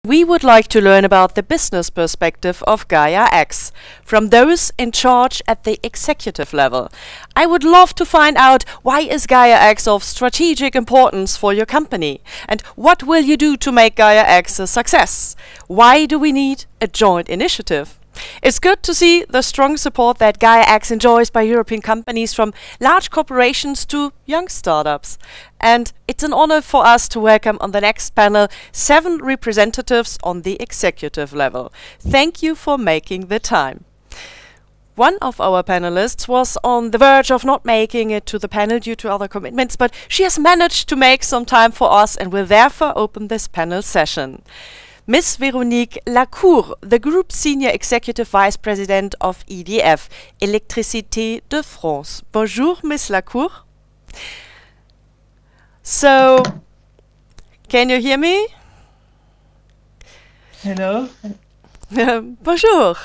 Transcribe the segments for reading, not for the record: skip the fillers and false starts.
We would like to learn about the business perspective of GAIA X from those in charge at the executive level. I would love to find out, why is GAIA X of strategic importance for your company? And what will you do to make GAIA X a success? Why do we need a joint initiative? It's good to see the strong support that GAIA X enjoys by European companies, from large corporations to young startups. And it's an honor for us to welcome on the next panel 7 representatives on the executive level. Thank you for making the time. One of our panelists was on the verge of not making it to the panel due to other commitments, but she has managed to make some time for us and will therefore open this panel session. Ms. Véronique Lacour, the Group Senior Executive Vice President of EDF, Électricité de France. Bonjour, Ms. Lacour. So, can you hear me? Hello. Bonjour.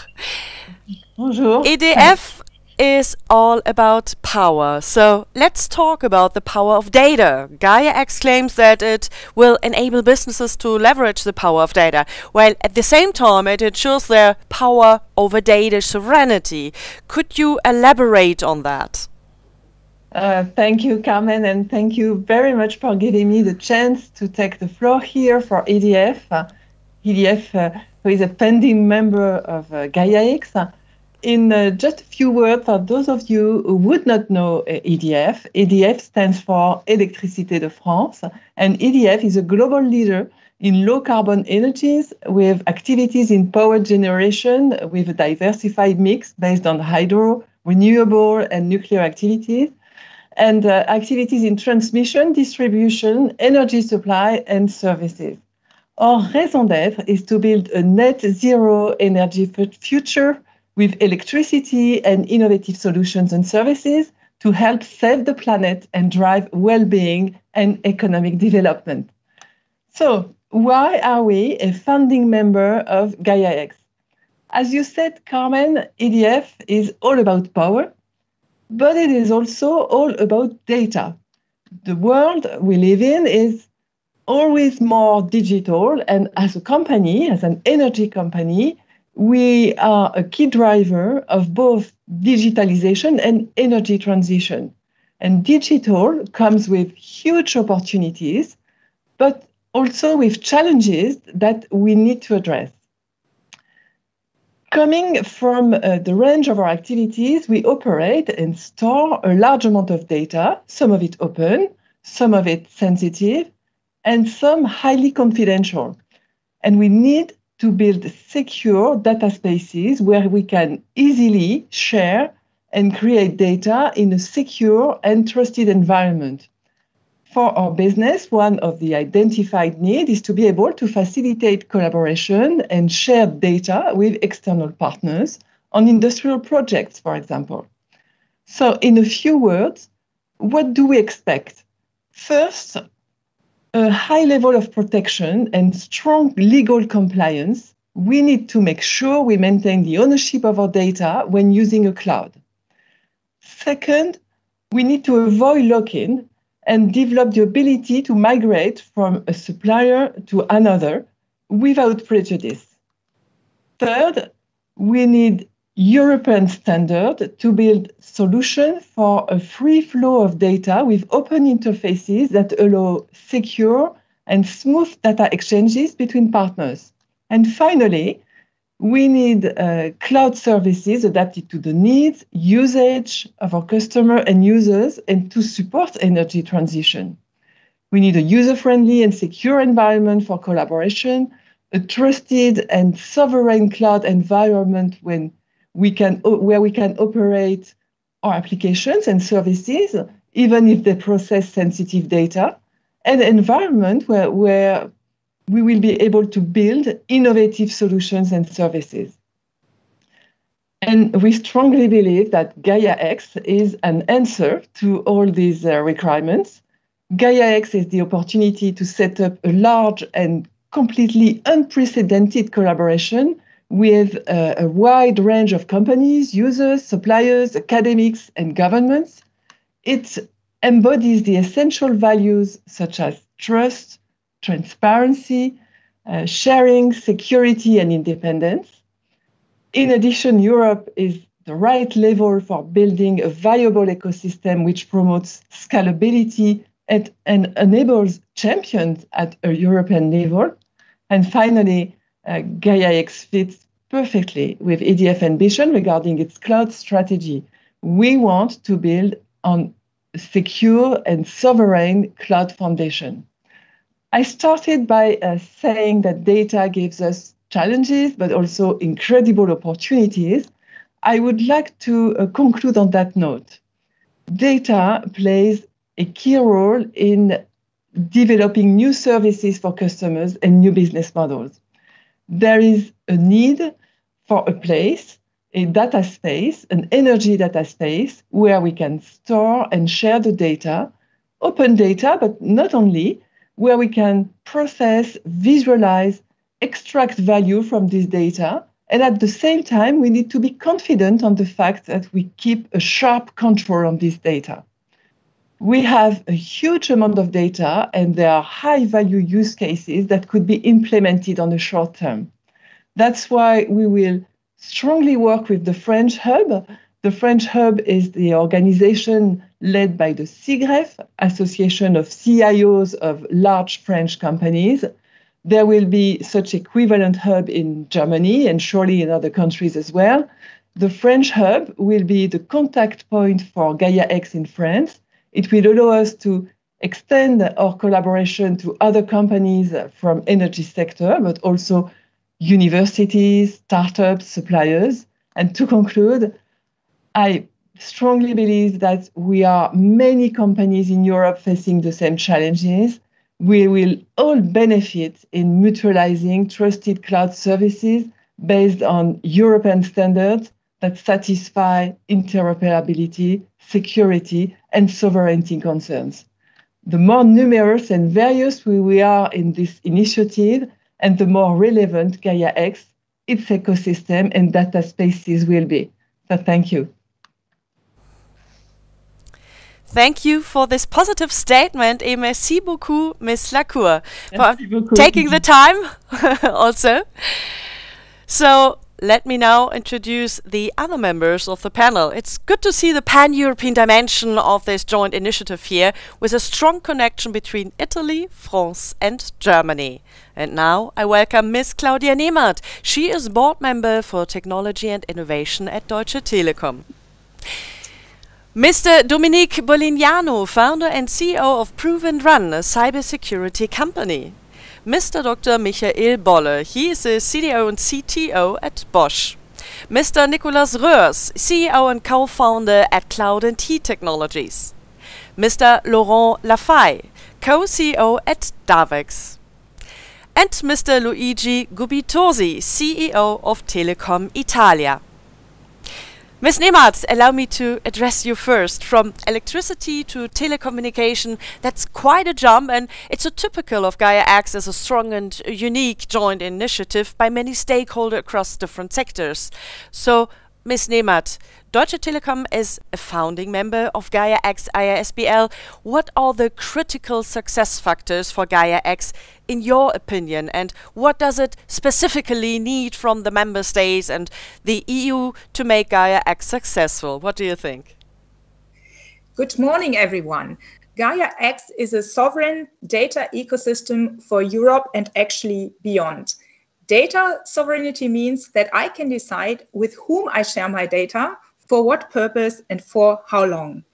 Bonjour. EDF is all about power. So let's talk about the power of data. GAIA X claims that it will enable businesses to leverage the power of data, while at the same time it ensures their power over data sovereignty. Could you elaborate on that? Thank you, Carmen, and thank you very much for giving me the chance to take the floor here for EDF. EDF, who is a pending member of GAIA X. In just a few words, for those of you who would not know EDF, EDF stands for Électricité de France, and EDF is a global leader in low-carbon energies with activities in power generation with a diversified mix based on hydro, renewable, and nuclear activities, and activities in transmission, distribution, energy supply, and services. Our raison d'être is to build a net zero energy future with electricity and innovative solutions and services to help save the planet and drive well-being and economic development. So, why are we a founding member of GAIA X? As you said, Carmen, EDF is all about power, but it is also all about data. The world we live in is always more digital, and as a company, as an energy company, we are a key driver of both digitalization and energy transition. And digital comes with huge opportunities, but also with challenges that we need to address. Coming from the range of our activities, we operate and store a large amount of data, some of it open, some of it sensitive, and some highly confidential. And we need to build secure data spaces where we can easily share and create data in a secure and trusted environment. For our business, one of the identified needs is to be able to facilitate collaboration and share data with external partners on industrial projects, for example. So in a few words, what do we expect? First, a high level of protection and strong legal compliance. We need to make sure we maintain the ownership of our data when using a cloud. Second, we need to avoid lock-in and develop the ability to migrate from a supplier to another without prejudice. Third, we need European standard to build solutions for a free flow of data with open interfaces that allow secure and smooth data exchanges between partners. And finally, we need cloud services adapted to the needs, usage of our customer and users, and to support energy transition. We need a user-friendly and secure environment for collaboration, a trusted and sovereign cloud environment where we can operate our applications and services, even if they process sensitive data, and an environment where we will be able to build innovative solutions and services. And we strongly believe that GAIA X is an answer to all these requirements. GAIA X is the opportunity to set up a large and completely unprecedented collaboration with a wide range of companies, users, suppliers, academics, and governments. It embodies the essential values such as trust, transparency, sharing, security, and independence. In addition, Europe is the right level for building a viable ecosystem which promotes scalability and enables champions at a European level. And finally, GAIA X fits perfectly with EDF ambition regarding its cloud strategy. We want to build on a secure and sovereign cloud foundation. I started by saying that data gives us challenges, but also incredible opportunities. I would like to conclude on that note. Data plays a key role in developing new services for customers and new business models. There is a need for a place, a data space, an energy data space where we can store and share the data, open data, but not only, where we can process, visualize, extract value from this data. And at the same time, we need to be confident on the fact that we keep a sharp control on this data. We have a huge amount of data, and there are high-value use cases that could be implemented on the short term. That's why we will strongly work with the French Hub. The French Hub is the organization led by the CIGREF, Association of CIOs of large French companies. There will be such equivalent hub in Germany and surely in other countries as well. The French Hub will be the contact point for GAIA X in France. It will allow us to extend our collaboration to other companies from energy sector, but also universities, startups, suppliers. And to conclude, I strongly believe that we are many companies in Europe facing the same challenges. We will all benefit in mutualizing trusted cloud services based on European standards that satisfy interoperability, security, and sovereignty concerns. The more numerous and various we are in this initiative, and the more relevant GAIA X, its ecosystem, and data spaces will be. So thank you. Thank you for this positive statement, et merci beaucoup, Ms. Lacour, for taking the time also. So let me now introduce the other members of the panel. It's good to see the pan-European dimension of this joint initiative here, with a strong connection between Italy, France and Germany. And now I welcome Ms. Claudia Nehmert. She is board member for Technology and Innovation at Deutsche Telekom. Mr. Dominique Bolignano, founder and CEO of Prove and Run, a cybersecurity company. Mr. Dr. Michael Bolle, he is the CDO and CTO at Bosch. Mr. Nicolas Röhrs, CEO and co-founder at Cloud&T Technologies. Mr. Laurent Lafaye, co-CEO at Davex. And Mr. Luigi Gubitosi, CEO of Telecom Italia. Ms. Nehmert, allow me to address you first. From electricity to telecommunication, that's quite a jump, and it's so typical of GAIA X as a strong and unique joint initiative by many stakeholders across different sectors. So, Ms. Nehmert, Deutsche Telekom is a founding member of GAIA X IASBL. What are the critical success factors for GAIA X in your opinion, and what does it specifically need from the member states and the EU to make GAIA X successful? What do you think? Good morning, everyone. GAIA X is a sovereign data ecosystem for Europe and actually beyond. Data sovereignty means that I can decide with whom I share my data, for what purpose, and for how long.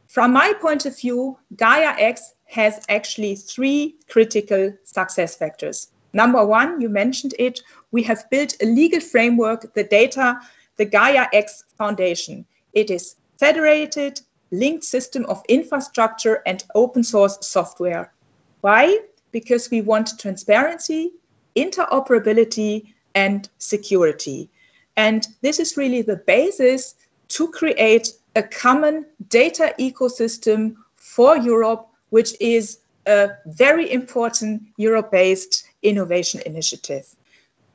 From my point of view, GAIA X has actually three critical success factors. Number one, you mentioned it, we have built a legal framework, the GAIA X Foundation. It is federated, linked system of infrastructure and open source software. Why? Because we want transparency, interoperability, and security. And this is really the basis to create a common data ecosystem for Europe, which is a very important Europe-based innovation initiative.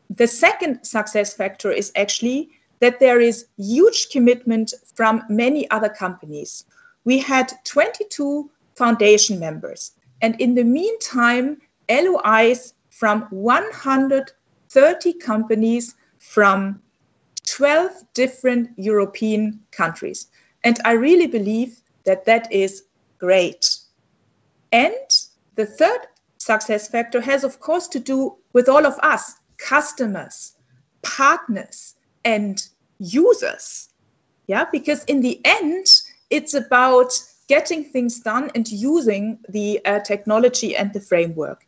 The second success factor is actually that there is huge commitment from many other companies. We had 22 foundation members, and in the meantime, LOIs from 130 companies from 12 different European countries. And I really believe that that is great. And the third success factor has, of course, to do with all of us, customers, partners, and users. Yeah, because in the end, it's about getting things done and using the technology and the framework.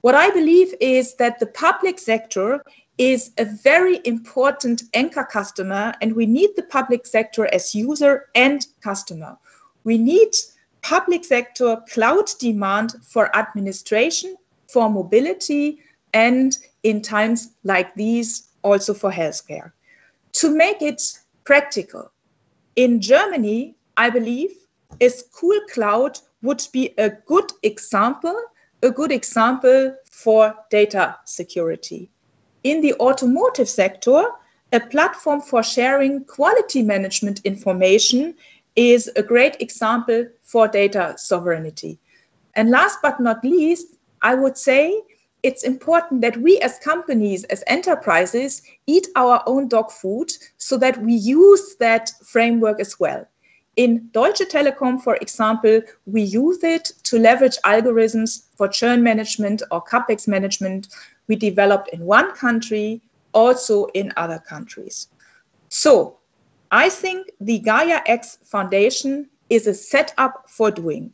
What I believe is that the public sector is a very important anchor customer, and we need the public sector as user and customer. We need public sector cloud demand for administration, for mobility, and in times like these, also for healthcare. To make it practical, in Germany, I believe, a school cloud would be a good example for data security. In the automotive sector, a platform for sharing quality management information is a great example for data sovereignty. And last but not least, I would say it's important that we as companies, as enterprises, eat our own dog food so that we use that framework as well. In Deutsche Telekom, for example, we use it to leverage algorithms for churn management or CapEx management we developed in one country, also in other countries. So I think the GAIA X Foundation is a setup for doing.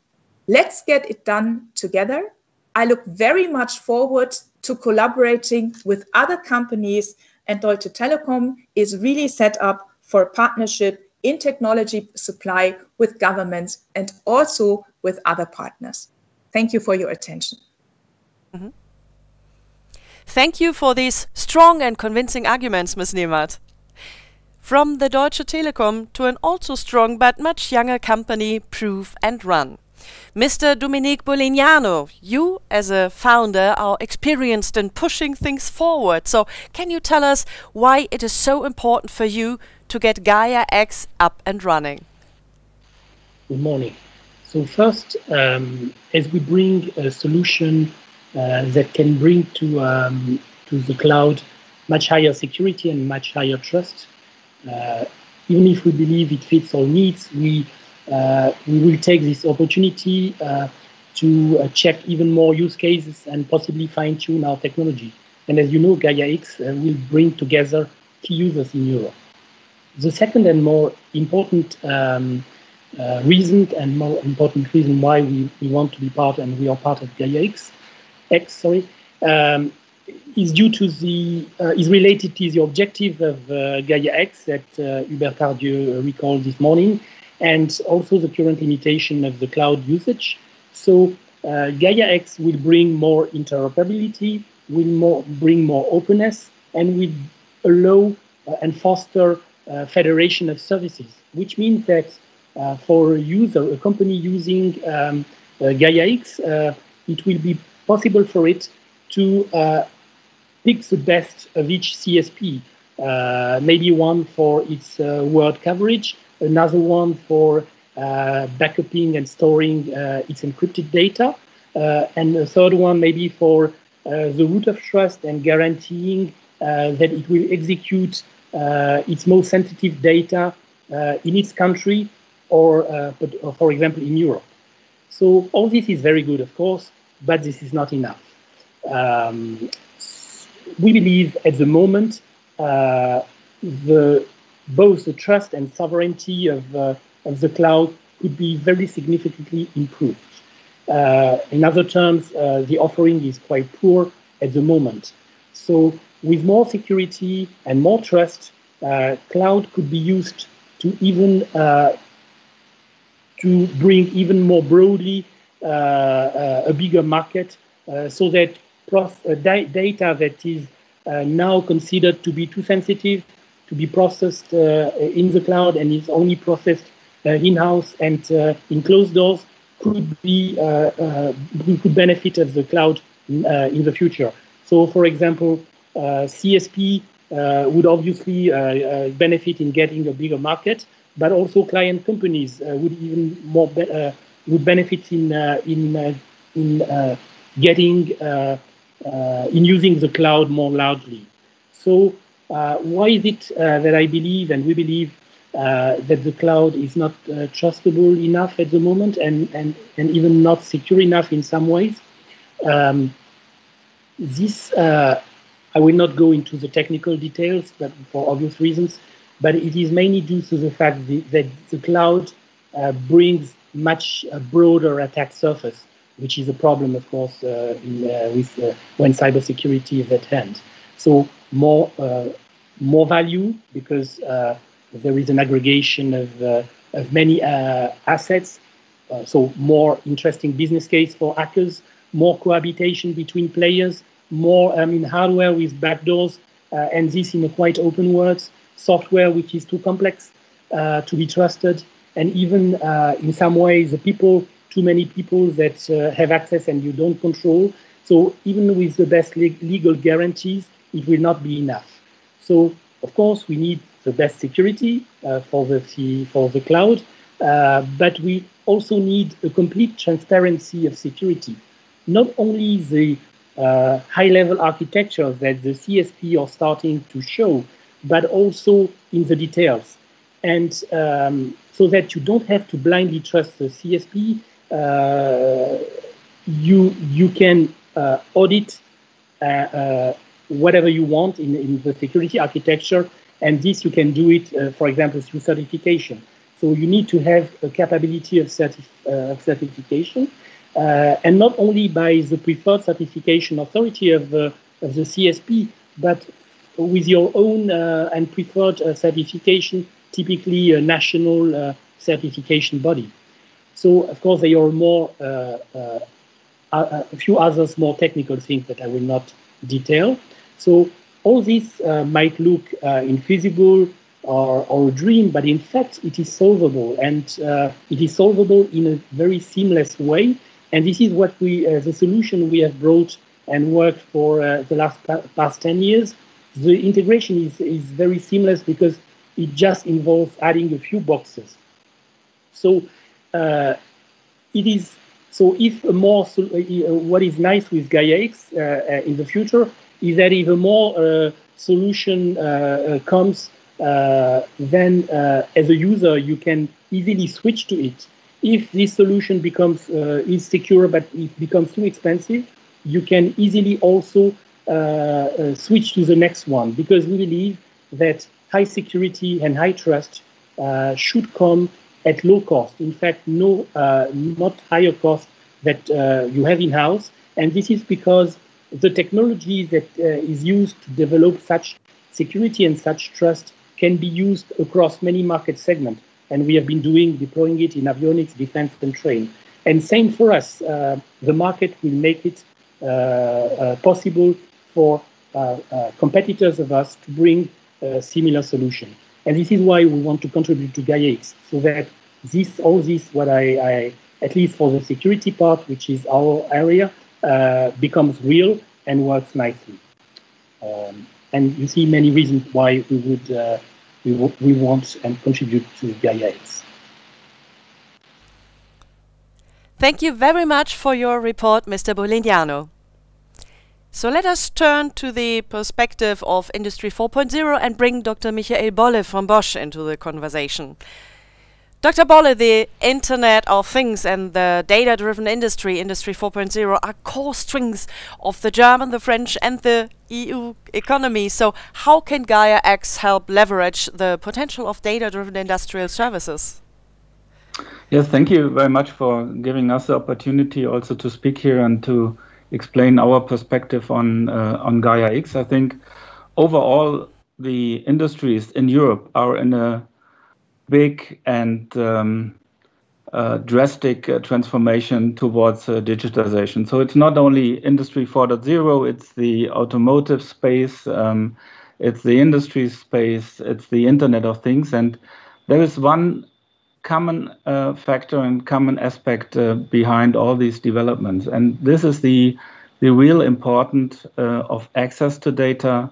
Let's get it done together. I look very much forward to collaborating with other companies, and Deutsche Telekom is really set up for partnership in technology supply with governments and also with other partners. Thank you for your attention. Mm-hmm. Thank you for these strong and convincing arguments, Ms. Nehmert. From the Deutsche Telekom to an also strong but much younger company, Prove and Run. Mr. Dominique Bolignano, you as a founder are experienced in pushing things forward. So can you tell us why it is so important for you to get GAIA X up and running? Good morning. So first, as we bring a solution that can bring to the cloud much higher security and much higher trust, even if we believe it fits all needs, we will take this opportunity to check even more use cases and possibly fine-tune our technology. And as you know, GAIA X will bring together key users in Europe. The second and more important reason why we want to be part, and we are part of GAIA X, is due to is related to the objective of GAIA X that Hubert Tardieu recalled this morning, and also the current limitation of the cloud usage. So GAIA X will bring more interoperability, will bring more openness, and will allow and foster federation of services, which means that for a user, a company using GAIA X, it will be possible for it to pick the best of each CSP, maybe one for its world coverage, another one for backupping and storing its encrypted data, and a third one maybe for the root of trust and guaranteeing that it will execute its most sensitive data in its country or, for example, in Europe. So all this is very good, of course, but this is not enough. We believe at the moment both the trust and sovereignty of the cloud could be very significantly improved. In other terms, the offering is quite poor at the moment. So with more security and more trust, cloud could be used to even to bring even more broadly a bigger market, so that data that is now considered to be too sensitive to be processed in the cloud and is only processed in-house and in closed doors could be could benefit of the cloud in the future. So, for example, CSP would obviously benefit in getting a bigger market, but also client companies would even more would benefit in getting in using the cloud more largely. So why is it that I believe and we believe that the cloud is not trustable enough at the moment and even not secure enough in some ways? I will not go into the technical details, but for obvious reasons, but it is mainly due to the fact that the cloud brings much broader attack surface, which is a problem, of course, when cybersecurity is at hand. So more value because there is an aggregation of many assets. So more interesting business case for hackers, more cohabitation between players, more hardware with backdoors, and this in a quite open world, software which is too complex to be trusted, and even in some ways, too many people that have access and you don't control. So even with the best legal guarantees, it will not be enough. So of course, we need the best security for the cloud, but we also need a complete transparency of security. Not only the high-level architecture that the CSP are starting to show, but also in the details. And so that you don't have to blindly trust the CSP, you can audit whatever you want in the security architecture, and this you can do it, for example, through certification. So you need to have a capability of certification, and not only by the preferred certification authority of the CSP, but with your own and preferred certification, typically a national certification body. So, of course, there are more, a few others more technical things that I will not detail. So all this might look infeasible or a dream, but in fact, it is solvable, and it is solvable in a very seamless way. And this is what the solution we have brought and worked for the past 10 years. The integration is very seamless because it just involves adding a few boxes. So if what is nice with GAIA X in the future is that if a more solution comes, then as a user you can easily switch to it. If this solution is secure but it becomes too expensive, you can easily also switch to the next one, because we believe that high security and high trust should come at low cost. In fact, not higher cost that you have in-house. And this is because the technology that is used to develop such security and such trust can be used across many market segments. And we have been deploying it in avionics, defense, and train. And same for us. The market will make it possible for competitors of us to bring a similar solution. And this is why we want to contribute to GAIA X, so that what I at least for the security part, which is our area, becomes real and works nicely. And you see many reasons why we want and contribute to GAIA X. Thank you very much for your report, Mr. Bolignano. So let us turn to the perspective of Industry 4.0 and bring Dr. Michael Bolle from Bosch into the conversation. Dr. Bolle, the Internet of Things and the data-driven industry, Industry 4.0, are core strengths of the German, the French and the EU economy. So how can GAIA X help leverage the potential of data-driven industrial services? Yes, thank you very much for giving us the opportunity also to speak here and to explain our perspective on GAIA X. I think overall the industries in Europe are in a big and drastic transformation towards digitization. So it's not only Industry 4.0, it's the automotive space, it's the industry space, it's the Internet of Things. And there is one common factor and common aspect behind all these developments. And this is the real importance of access to data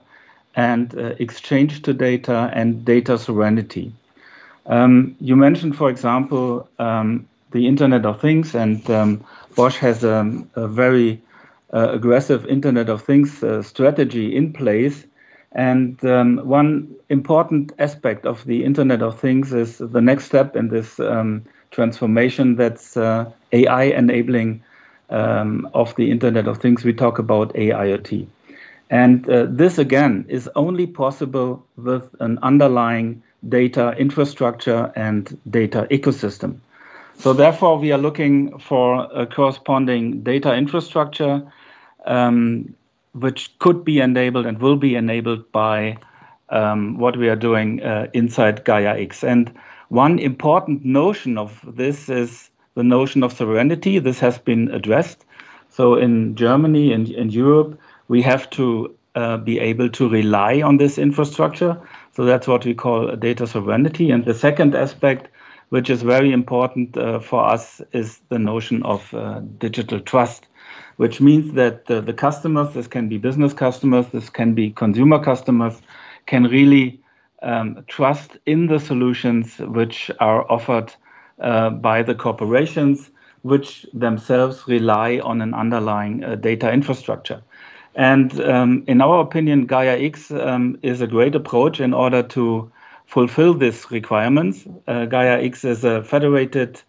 and exchange to data and data sovereignty. You mentioned, for example, the Internet of Things, and Bosch has a very aggressive Internet of Things strategy in place. And one important aspect of the Internet of Things is the next step in this transformation, that's AI enabling of the Internet of Things. We talk about AIoT. And this, again, is only possible with an underlying data infrastructure and data ecosystem. So therefore, we are looking for a corresponding data infrastructure which could be enabled and will be enabled by what we are doing inside GAIA X. And one important notion of this is the notion of sovereignty. This has been addressed. So in Germany and in Europe, we have to be able to rely on this infrastructure. So that's what we call data sovereignty. And the second aspect, which is very important for us, is the notion of digital trust, which means that the customers, this can be business customers, this can be consumer customers, can really trust in the solutions which are offered by the corporations, which themselves rely on an underlying data infrastructure. And in our opinion, GAIA X is a great approach in order to fulfill these requirements. GAIA X is a federated,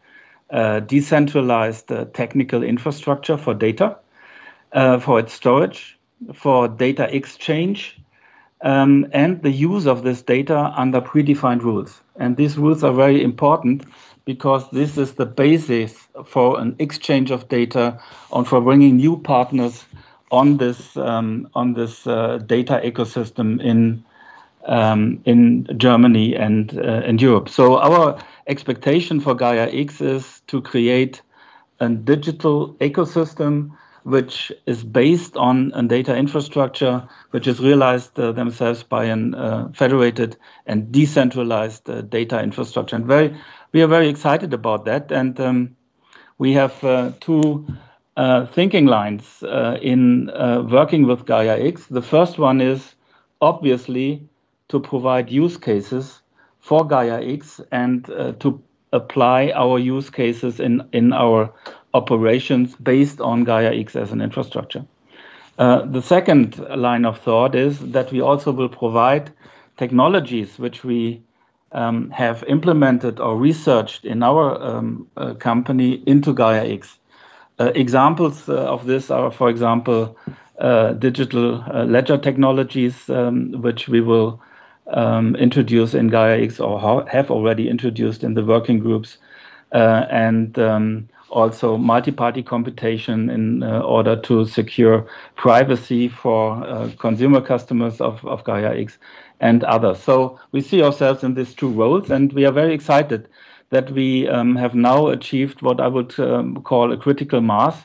decentralized technical infrastructure for data, for its storage, for data exchange, and the use of this data under predefined rules. And these rules are very important because this is the basis for an exchange of data and for bringing new partners on this data ecosystem in Germany and in Europe. So our expectation for GAIA X is to create a digital ecosystem which is based on a data infrastructure, which is realized themselves by a federated and decentralized data infrastructure. And we are very excited about that. And we have two thinking lines in working with GAIA X. The first one is obviously to provide use cases for GAIA X and to apply our use cases in our operations based on GAIA X as an infrastructure. The second line of thought is that we also will provide technologies which we have implemented or researched in our company into GAIA X. Examples of this are, for example, digital ledger technologies, which we will introduce in GAIA X or have already introduced in the working groups, and also multi-party computation in order to secure privacy for consumer customers of GAIA X and others. So we see ourselves in these two roles, and we are very excited that we have now achieved what I would call a critical mass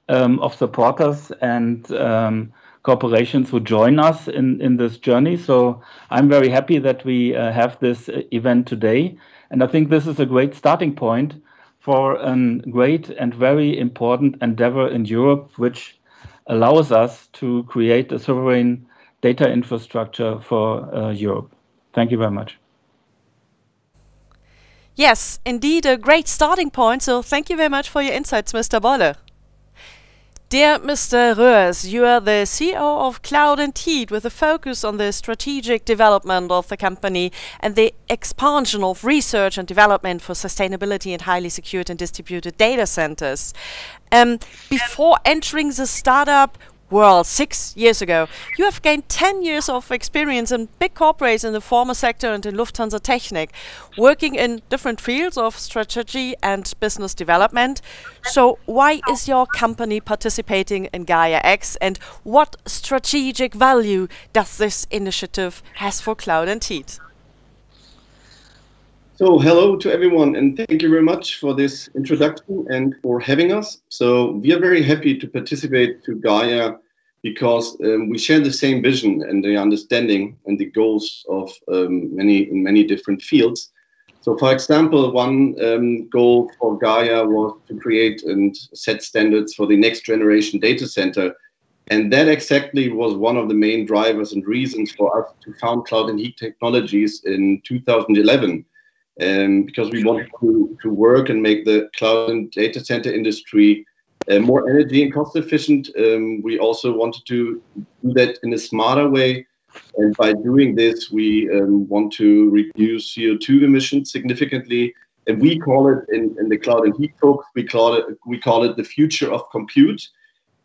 of supporters and corporations who join us in this journey. So I'm very happy that we have this event today. And I think this is a great starting point for a great and very important endeavor in Europe, which allows us to create a sovereign data infrastructure for Europe. Thank you very much. Yes, indeed, a great starting point. So thank you very much for your insights, Mr. Bolle. Dear Mr. Roers, you are the CEO of Cloud and Heat with a focus on the strategic development of the company and the expansion of research and development for sustainability and highly secured and distributed data centers. Before entering the startup world 6 years ago, you have gained 10 years of experience in big corporates in the pharma sector and in Lufthansa Technik, working in different fields of strategy and business development. So why is your company participating in GAIA X, and what strategic value does this initiative has for Cloud and Heat? So hello to everyone, and thank you very much for this introduction and for having us. So we are very happy to participate to GAIA because we share the same vision and the understanding and the goals of many different fields. So for example, one goal for GAIA was to create and set standards for the next generation data center. And that exactly was one of the main drivers and reasons for us to found Cloud and Heat Technologies in 2011. Because we wanted to work and make the cloud and data center industry more energy and cost efficient. We also wanted to do that in a smarter way. And by doing this, we want to reduce CO2 emissions significantly. And we call it in the Cloud and Heat talks, we call it the future of compute.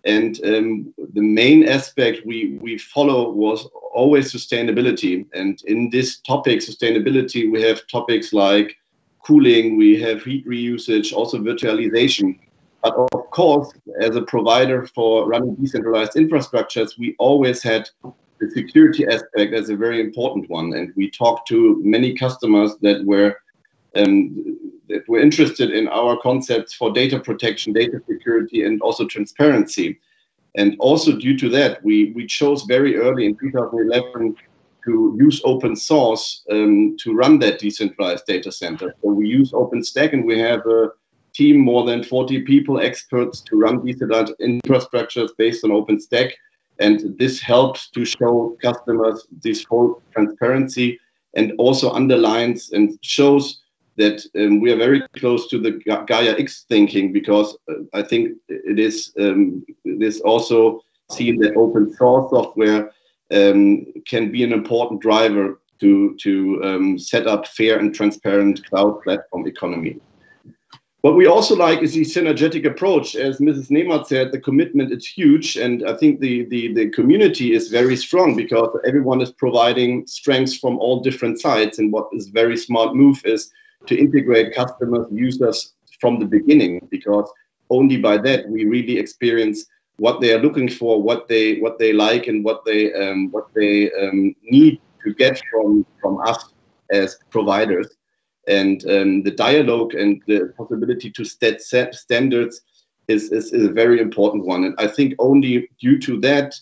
And the main aspect we follow was always sustainability. And in this topic, sustainability, we have topics like cooling, we have heat reusage, also virtualization. But of course, as a provider for running decentralized infrastructures, we always had the security aspect as a very important one. And we talked to many customers that were interested in our concepts for data protection, data security, and also transparency. And also due to that, we chose very early in 2011 to use open source to run that decentralized data center. So we use OpenStack, and we have a team, more than 40 people, experts, to run decentralized infrastructures based on OpenStack. And this helps to show customers this whole transparency, and also underlines and shows that we are very close to the GAIA X thinking, because I think it is also seen that open source software can be an important driver to set up fair and transparent cloud platform economy. What we also like is the synergetic approach. As Mrs. Nehmert said, the commitment is huge, and I think the community is very strong, because everyone is providing strengths from all different sides. And what is very smart move is to integrate customers, users from the beginning, because only by that we really experience what they are looking for, what they like, and what they need to get from us as providers. And the dialogue and the possibility to set standards is a very important one. And I think only due to that,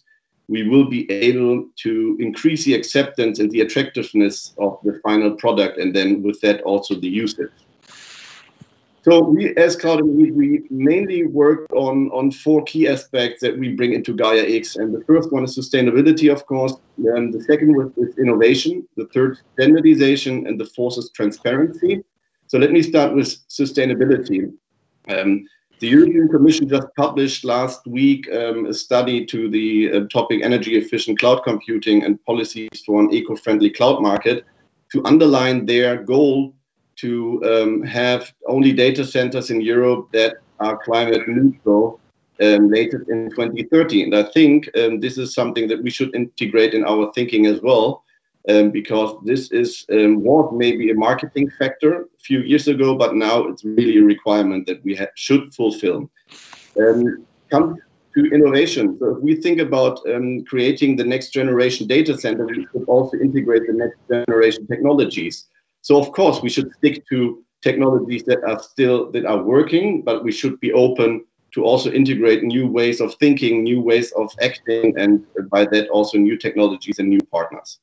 we will be able to increase the acceptance and the attractiveness of the final product, and then with that also the usage. So we, as Cloud and Heat, we mainly work on 4 key aspects that we bring into GAIA X. And the first one is sustainability, of course. The second is innovation. The third, standardization. And the fourth is transparency. So let me start with sustainability. The European Commission just published last week a study to the topic energy efficient cloud computing and policies for an eco-friendly cloud market, to underline their goal to have only data centers in Europe that are climate neutral latest in 2030. And I think this is something that we should integrate in our thinking as well, because this was maybe a marketing factor a few years ago, but now it's really a requirement that we should fulfill. Come to innovation. So if we think about creating the next generation data center, we should also integrate the next generation technologies. So of course we should stick to technologies that are working, but we should be open to also integrate new ways of thinking, new ways of acting, and by that also new technologies and new partners.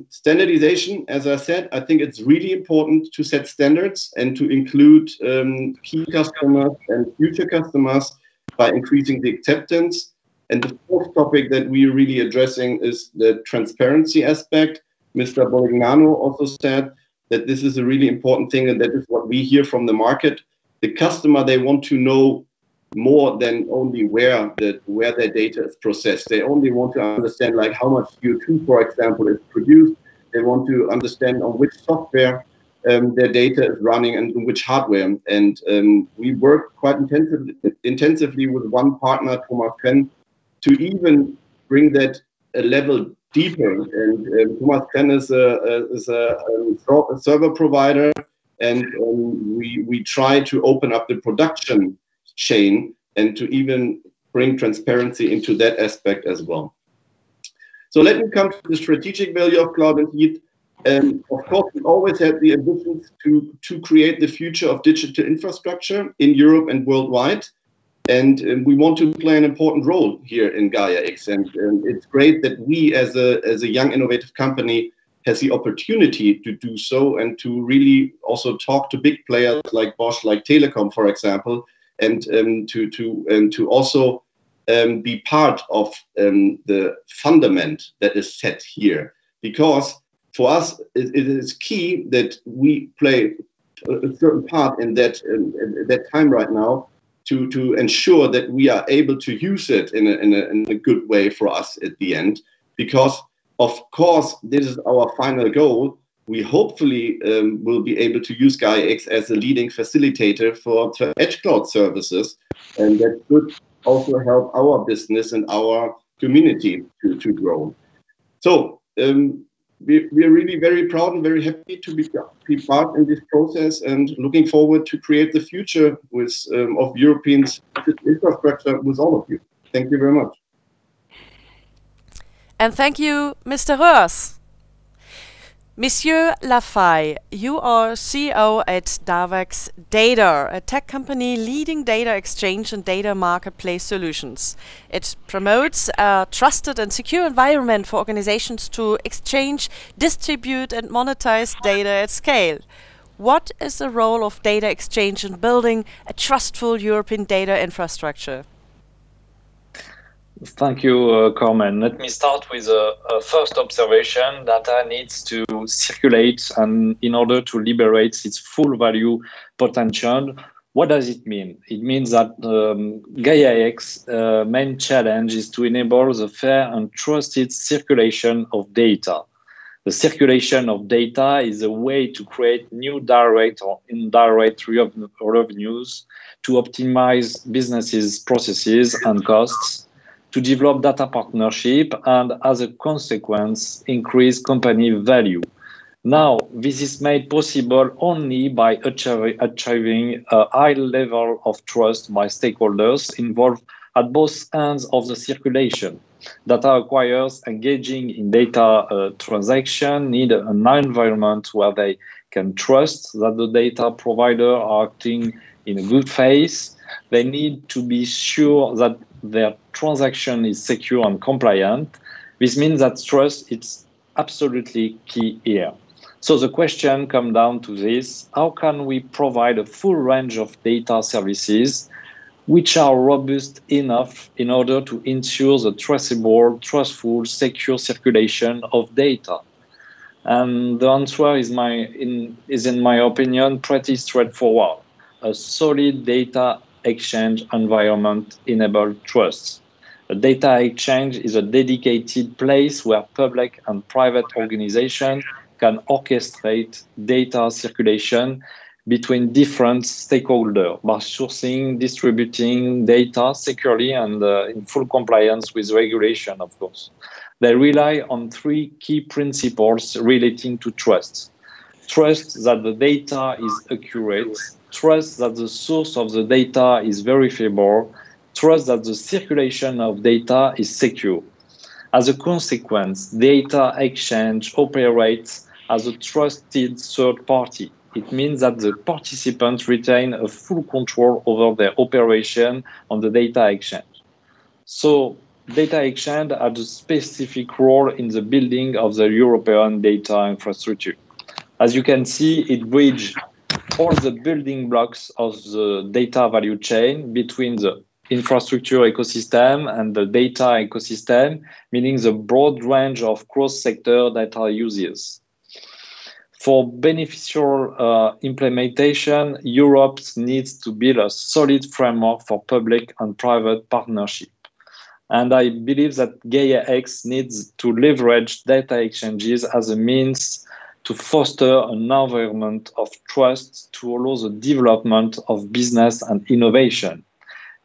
Standardization, as I said, I think it's really important to set standards and to include key customers and future customers by increasing the acceptance. And the fourth topic that we're really addressing is the transparency aspect. Mr. Bolignano also said that this is a really important thing, and that is what we hear from the market. The customer, they want to know more than only where their data is processed. They only want to understand, like, how much CO2, for example, is produced. They want to understand on which software their data is running and which hardware. And we work quite intensively with one partner, Thomas Krenn, to even bring that a level deeper. And Thomas Krenn is a server provider, and we try to open up the production chain and to even bring transparency into that aspect as well. So let me come to the strategic value of Cloud and Heat. Of course, we always had the ambitions to create the future of digital infrastructure in Europe and worldwide. And we want to play an important role here in GAIA X. And it's great that we, as a young innovative company, has the opportunity to do so, and to really also talk to big players like Bosch, like Telecom, for example, and to also be part of the fundament that is set here. Because for us, it is key that we play a certain part in that time right now, to ensure that we are able to use it in a good way for us at the end. Because, of course, this is our final goal. We hopefully will be able to use GAIA X as a leading facilitator for edge cloud services, and that could also help our business and our community to grow. So we are really very proud and very happy to be part in this process, and looking forward to create the future with of European infrastructure with all of you. Thank you very much. And thank you, Mr. Roers. Monsieur Lafay, you are CEO at Darvex Data, a tech company leading data exchange and data marketplace solutions. It promotes a trusted and secure environment for organizations to exchange, distribute and monetize data at scale. What is the role of data exchange in building a trustful European data infrastructure? Thank you, Carmen. Let me start with a first observation. Data needs to circulate and in order to liberate its full value potential. What does it mean? It means that GAIA X main challenge is to enable the fair and trusted circulation of data. The circulation of data is a way to create new direct or indirect revenues, to optimize businesses' processes and costs, to develop data partnership, and as a consequence, increase company value. Now, this is made possible only by achieving a high level of trust by stakeholders involved at both ends of the circulation. Data acquirers engaging in data transaction need an environment where they can trust that the data provider are acting in a good faith. They need to be sure that their transaction is secure and compliant. This means that trust is absolutely key here. So the question comes down to this: how can we provide a full range of data services which are robust enough in order to ensure the traceable, trustful, secure circulation of data? And the answer is, in my opinion, pretty straightforward. A solid data exchange environment enables trust. A data exchange is a dedicated place where public and private organizations can orchestrate data circulation between different stakeholders by sourcing, distributing data securely and in full compliance with regulation, of course. They rely on three key principles relating to trust. Trust that the data is accurate, trust that the source of the data is verifiable, trust that the circulation of data is secure. As a consequence, data exchange operates as a trusted third party. It means that the participants retain a full control over their operation on the data exchange. So, data exchange has a specific role in the building of the European data infrastructure. As you can see, it bridges all the building blocks of the data value chain between the infrastructure ecosystem and the data ecosystem, meaning the broad range of cross-sector data users. For beneficial implementation, Europe needs to build a solid framework for public and private partnership. And I believe that GAIA X needs to leverage data exchanges as a means to foster an environment of trust to allow the development of business and innovation.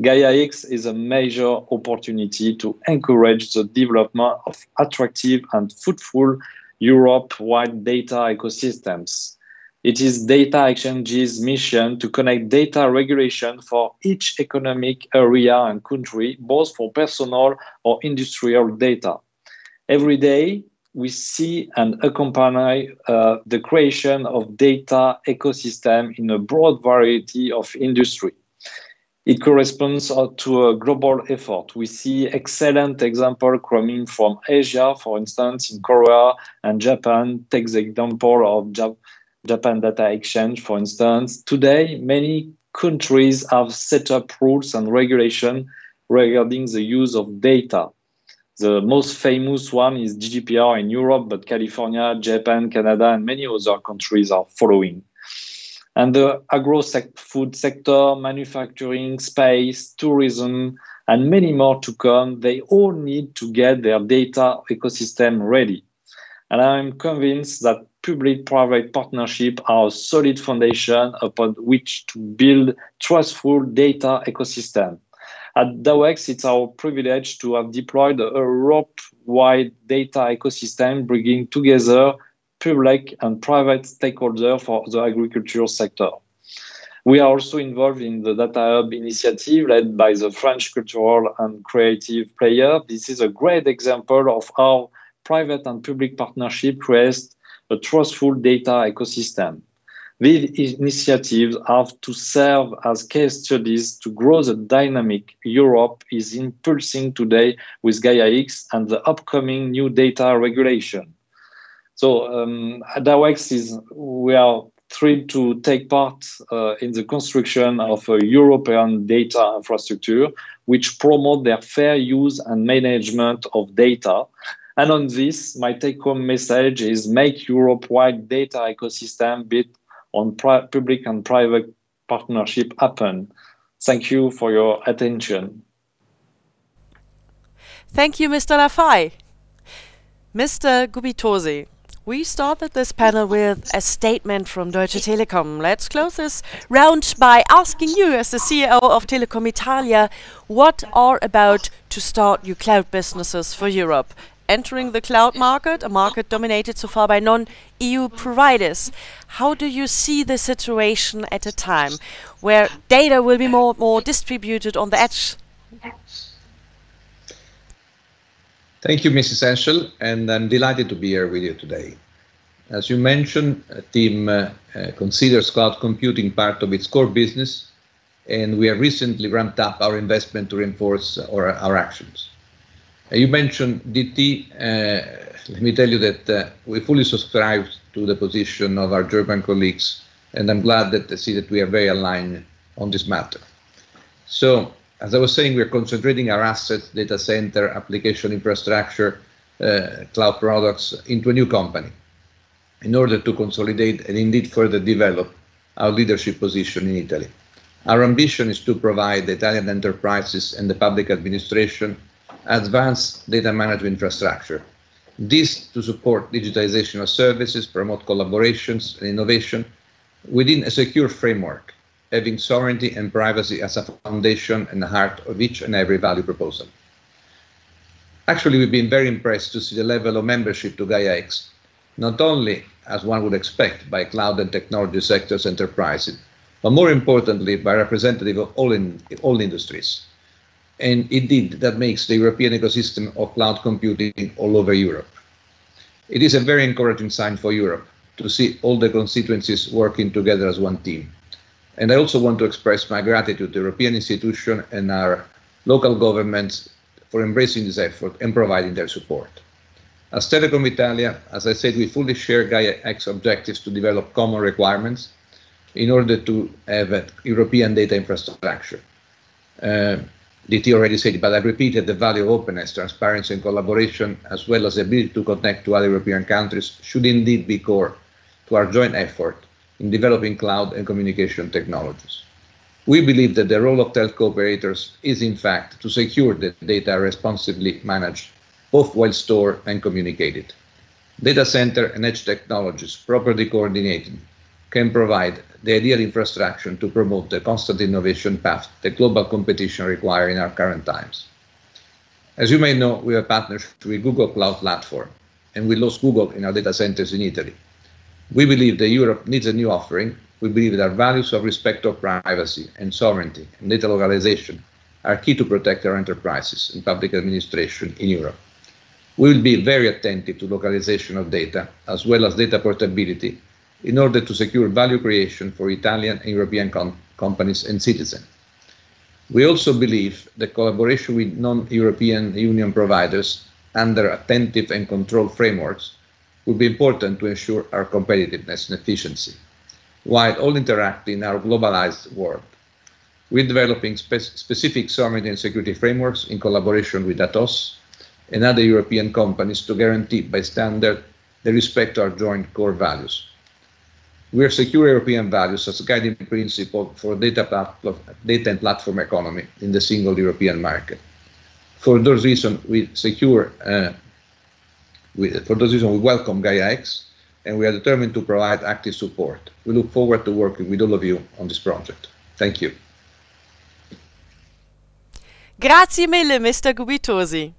GAIA X is a major opportunity to encourage the development of attractive and fruitful Europe-wide data ecosystems. It is Data Exchange's mission to connect data regulation for each economic area and country, both for personal or industrial data. Every day, we see and accompany the creation of data ecosystem in a broad variety of industry. It corresponds to a global effort. We see excellent examples coming from Asia, for instance, in Korea and Japan. Take the example of Japan Data Exchange, for instance. Today, many countries have set up rules and regulation regarding the use of data. The most famous one is GDPR in Europe, but California, Japan, Canada, and many other countries are following. And the agro-food sector, manufacturing, space, tourism, and many more to come, they all need to get their data ecosystem ready. And I'm convinced that public-private partnerships are a solid foundation upon which to build trustful data ecosystem. At GAIA X, it's our privilege to have deployed a Europe-wide data ecosystem, bringing together public and private stakeholders for the agriculture sector. We are also involved in the Data Hub initiative led by the French cultural and creative player. This is a great example of how private and public partnership creates a trustful data ecosystem. These initiatives have to serve as case studies to grow the dynamic Europe is impulsing today with GAIA X and the upcoming new data regulation. So at GAIA X, we are thrilled to take part in the construction of a European data infrastructure, which promote their fair use and management of data. And on this, my take-home message is make Europe-wide data ecosystem built on public and private partnership happen. Thank you for your attention. Thank you, Mr. Lafay. Mr. Gubitosi, we started this panel with a statement from Deutsche Telekom. Let's close this round by asking you, as the CEO of Telecom Italia, what are about to start new cloud businesses for Europe? Entering the cloud market, a market dominated so far by non-EU providers. How do you see the situation at a time where data will be more distributed on the edge? Thank you, Mrs. Henschel, and I'm delighted to be here with you today. As you mentioned, a team considers cloud computing part of its core business, and we have recently ramped up our investment to reinforce our actions. You mentioned DT. Let me tell you that we fully subscribe to the position of our German colleagues, and I'm glad that they see that we are very aligned on this matter. So, as I was saying, we are concentrating our assets, data center, application infrastructure, cloud products into a new company in order to consolidate and indeed further develop our leadership position in Italy. Our ambition is to provide the Italian enterprises and the public administration advanced data management infrastructure. This to support digitization of services, promote collaborations and innovation within a secure framework, having sovereignty and privacy as a foundation and the heart of each and every value proposal. Actually, we've been very impressed to see the level of membership to GAIA X, not only, as one would expect, by cloud and technology sectors enterprises, but more importantly, by representatives of all industries. And indeed, that makes the European ecosystem of cloud computing all over Europe. It is a very encouraging sign for Europe to see all the constituencies working together as one team. And I also want to express my gratitude to the European institutions and our local governments for embracing this effort and providing their support. As Telecom Italia, as I said, we fully share GAIA X objectives to develop common requirements in order to have a European data infrastructure. DT already said, but I repeated the value of openness, transparency and collaboration, as well as the ability to connect to other European countries, should indeed be core to our joint effort in developing cloud and communication technologies. We believe that the role of telco operators is, in fact, to secure that data responsibly managed, both while stored and communicated. Data center and edge technologies, properly coordinated, can provide the ideal infrastructure to promote the constant innovation path that global competition requires in our current times. As you may know, we have a partnership with Google Cloud Platform, and we lost Google in our data centers in Italy. We believe that Europe needs a new offering. We believe that our values of respect of privacy and sovereignty and data localization are key to protect our enterprises and public administration in Europe. We will be very attentive to localization of data, as well as data portability, in order to secure value creation for Italian and European companies and citizens. We also believe that collaboration with non-European Union providers under attentive and controlled frameworks will be important to ensure our competitiveness and efficiency, while all interacting in our globalized world. We're developing specific sovereignty and security frameworks in collaboration with Atos and other European companies to guarantee by standard the respect to our joint core values. We are secure European values as a guiding principle for data and platform economy in the single European market. For those reasons, we welcome GAIA X, and we are determined to provide active support. We look forward to working with all of you on this project. Thank you. Grazie mille, Mr. Gubitosi.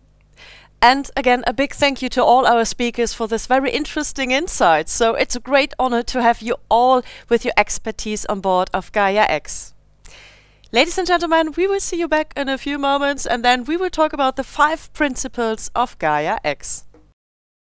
And again, a big thank you to all our speakers for this very interesting insight. So it's a great honor to have you all with your expertise on board of GAIA X. Ladies and gentlemen, we will see you back in a few moments, and then we will talk about the 5 principles of GAIA X.